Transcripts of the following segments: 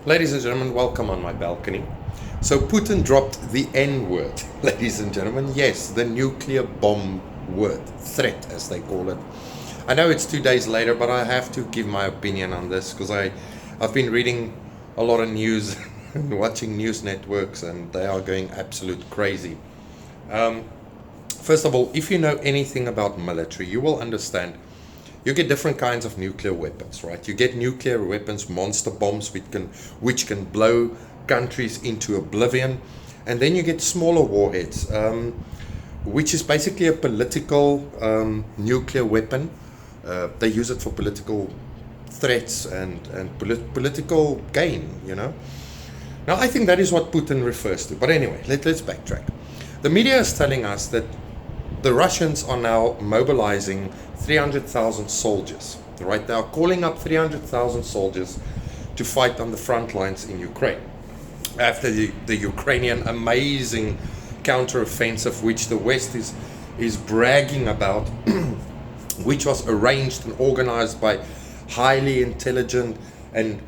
Ladies and gentlemen, welcome on my balcony. So Putin dropped the N word, ladies and gentlemen. Yes, the nuclear bomb word, threat as they call it. I know it's 2 days later, but I have to give my opinion on this because I've been reading a lot of news and watching news networks, and they are going absolute crazy. First of all, if you know anything about military, you will understand you get different kinds of nuclear weapons, right? You get nuclear weapons, monster bombs, which can blow countries into oblivion. And then you get smaller warheads, which is basically a political nuclear weapon. They use it for political threats and political gain, you know. Now, I think that is what Putin refers to. But anyway, let's backtrack. The media is telling us that the Russians are now mobilizing 300,000 soldiers, right? They are calling up 300,000 soldiers to fight on the front lines in Ukraine. After the Ukrainian amazing counteroffensive, which the West is bragging about, which was arranged and organized by highly intelligent and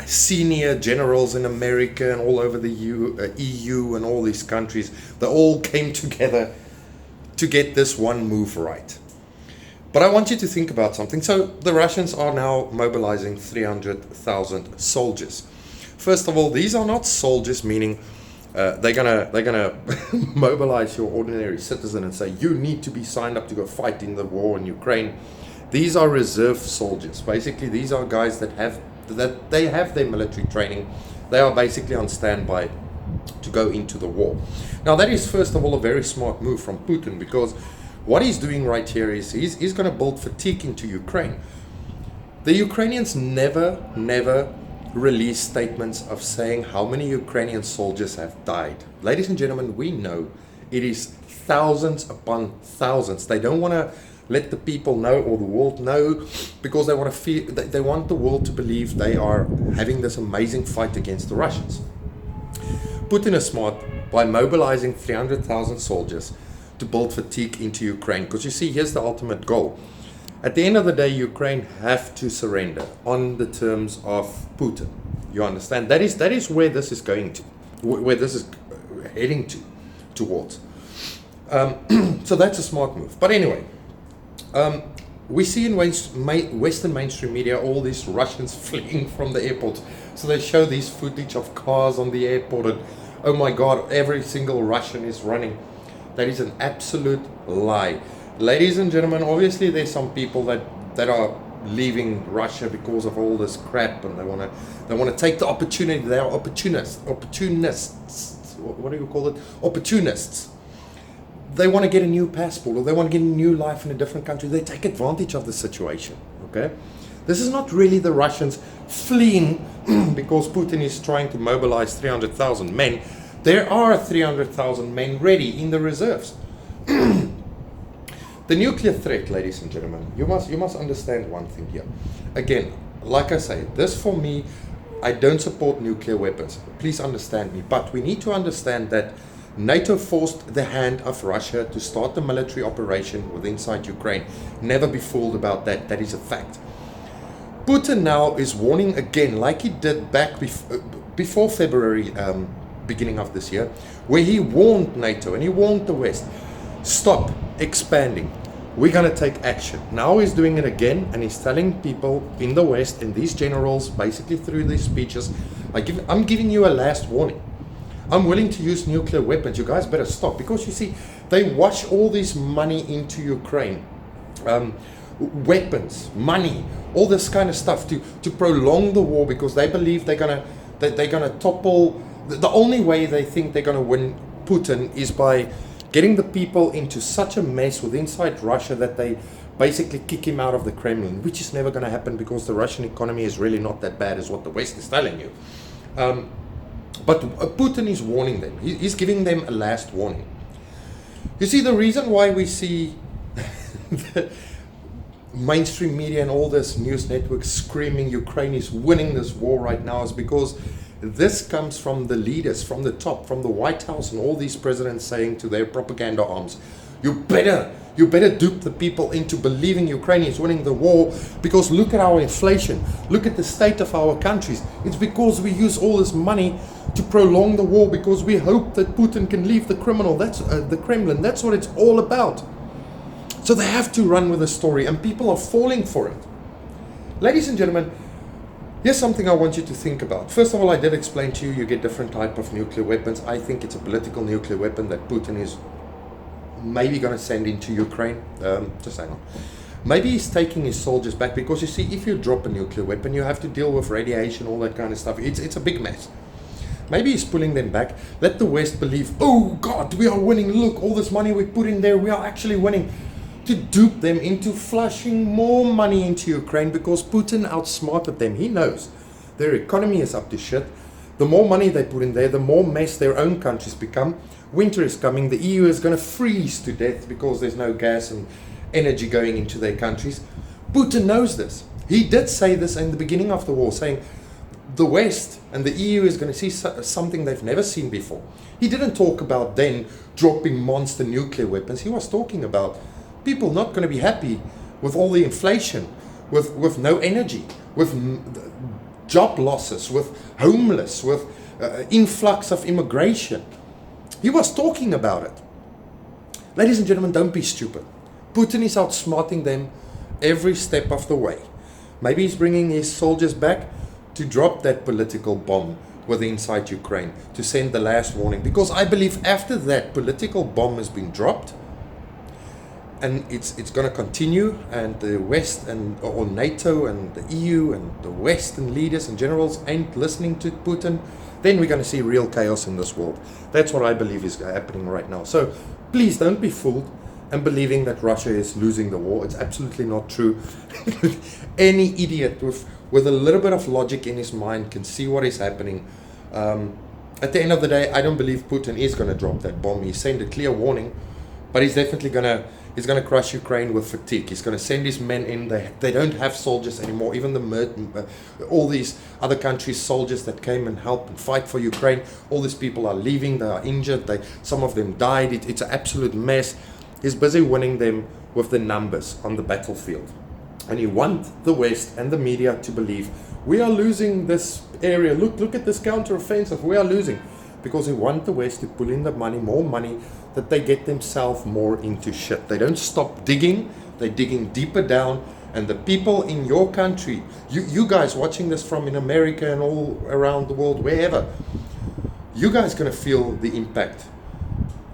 senior generals in America and all over the EU and all these countries. They all came together to get this one move right. But I want you to think about something. So the Russians are now mobilizing 300,000 soldiers. First of all, these are not soldiers, meaning they're gonna mobilize your ordinary citizen and say you need to be signed up to go fight in the war in Ukraine. These are reserve soldiers. Basically, these are guys that have their military training. They are basically on standby to go into the war. Now, that is first of all a very smart move from Putin, because what he's doing right here is he's going to build fatigue into Ukraine. The Ukrainians never release statements of saying how many Ukrainian soldiers have died. Ladies and gentlemen, we know it is thousands upon thousands. They don't want to let the people know or the world know, because they want to feel, they want the world to believe they are having this amazing fight against the Russians. Putin is smart by mobilizing 300,000 soldiers to build fatigue into Ukraine. Because you see, here's the ultimate goal. At the end of the day, Ukraine have to surrender on the terms of Putin. You understand? That is where this is going to, where this is heading towards. So that's a smart move. But anyway, we see in Western mainstream media all these Russians fleeing from the airport. So they show these footage of cars on the airport, and oh my God, every single Russian is running. That is an absolute lie. Ladies and gentlemen, obviously there's some people that are leaving Russia because of all this crap, and they want to take the opportunity. They are opportunists. What do you call it? Opportunists. They want to get a new passport, or they want to get a new life in a different country. They take advantage of the situation. Okay, this is not really the Russians fleeing because Putin is trying to mobilize 300,000 men. There are 300,000 men ready in the reserves. The nuclear threat, ladies and gentlemen, you must understand one thing here. Again, like I say, this for me, I don't support nuclear weapons. Please understand me. But we need to understand that NATO forced the hand of Russia to start the military operation inside Ukraine. Never be fooled about that. That is a fact. Putin now is warning again, like he did back before February, beginning of this year, where he warned NATO and he warned the West, stop expanding. We're going to take action. Now he's doing it again, and he's telling people in the West and these generals, basically through these speeches, I'm giving you a last warning. I'm willing to use nuclear weapons. You guys better stop, because you see, they wash all this money into Ukraine. Weapons, money, all this kind of stuff to prolong the war, because they believe they're gonna topple. The only way they think they're gonna win Putin is by getting the people into such a mess inside Russia that they basically kick him out of the Kremlin, which is never going to happen, because the Russian economy is really not that bad as what the West is telling you. But Putin is warning them. He's giving them a last warning. You see, the reason why we see the mainstream media and all this news networks screaming Ukraine is winning this war right now is because this comes from the leaders, from the top, from the White House, and all these presidents saying to their propaganda arms, you better You better dupe the people into believing Ukraine is winning the war, because look at our inflation. Look at the state of our countries. It's because we use all this money to prolong the war, because we hope that Putin can leave the the Kremlin. That's what it's all about. So they have to run with the story, and people are falling for it. Ladies and gentlemen, here's something I want you to think about. First of all, I did explain to you, you get different type of nuclear weapons. I think it's a political nuclear weapon that Putin is maybe going to send into Ukraine. Just hang on. Maybe he's taking his soldiers back, because you see, if you drop a nuclear weapon, you have to deal with radiation, all that kind of stuff. It's a big mess. Maybe he's pulling them back. Let the West believe, oh God, we are winning. Look, all this money we put in there, we are actually winning. To dupe them into flushing more money into Ukraine, because Putin outsmarted them. He knows their economy is up to shit. The more money they put in there, the more mess their own countries become. Winter is coming. The EU is going to freeze to death because there's no gas and energy going into their countries. Putin knows this. He did say this in the beginning of the war, saying the West and the EU is going to see something they've never seen before. He didn't talk about then dropping monster nuclear weapons. He was talking about people not going to be happy with all the inflation, with no energy, with job losses, with homeless, with influx of immigration. He was talking about it. Ladies and gentlemen, don't be stupid. Putin is outsmarting them every step of the way. Maybe he's bringing his soldiers back to drop that political bomb inside Ukraine, to send the last warning. Because I believe after that political bomb has been dropped, and it's going to continue, and the West or NATO and the EU and the Western leaders and generals ain't listening to Putin, then we're going to see real chaos in this world. That's what I believe is happening right now. So please don't be fooled and believing that Russia is losing the war. It's absolutely not true. Any idiot with a little bit of logic in his mind can see what is happening. At the end of the day, I don't believe Putin is going to drop that bomb. He sent a clear warning, but he's definitely going to crush Ukraine with fatigue. He's going to send his men in. They don't have soldiers anymore. Even all these other countries' soldiers that came and helped and fight for Ukraine, all these people are leaving. They are injured. Some of them died. It's an absolute mess. He's busy winning them with the numbers on the battlefield. And he wants the West and the media to believe we are losing this area. Look at this counteroffensive. We are losing. Because he wants the West to pull in the money, more money, that they get themselves more into shit. They don't stop digging. They're digging deeper down. And the people in your country, you guys watching this from in America and all around the world, wherever, you guys going to feel the impact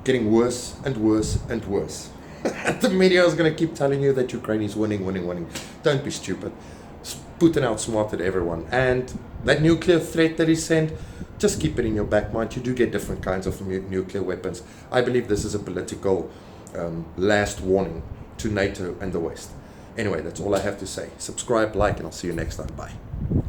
getting worse and worse and worse. The media is going to keep telling you that Ukraine is winning. Don't be stupid. Putin outsmarted everyone. And that nuclear threat that he sent, just keep it in your back mind. You do get different kinds of nuclear weapons. I believe this is a political last warning to NATO and the West. Anyway, that's all I have to say. Subscribe, like, and I'll see you next time. Bye.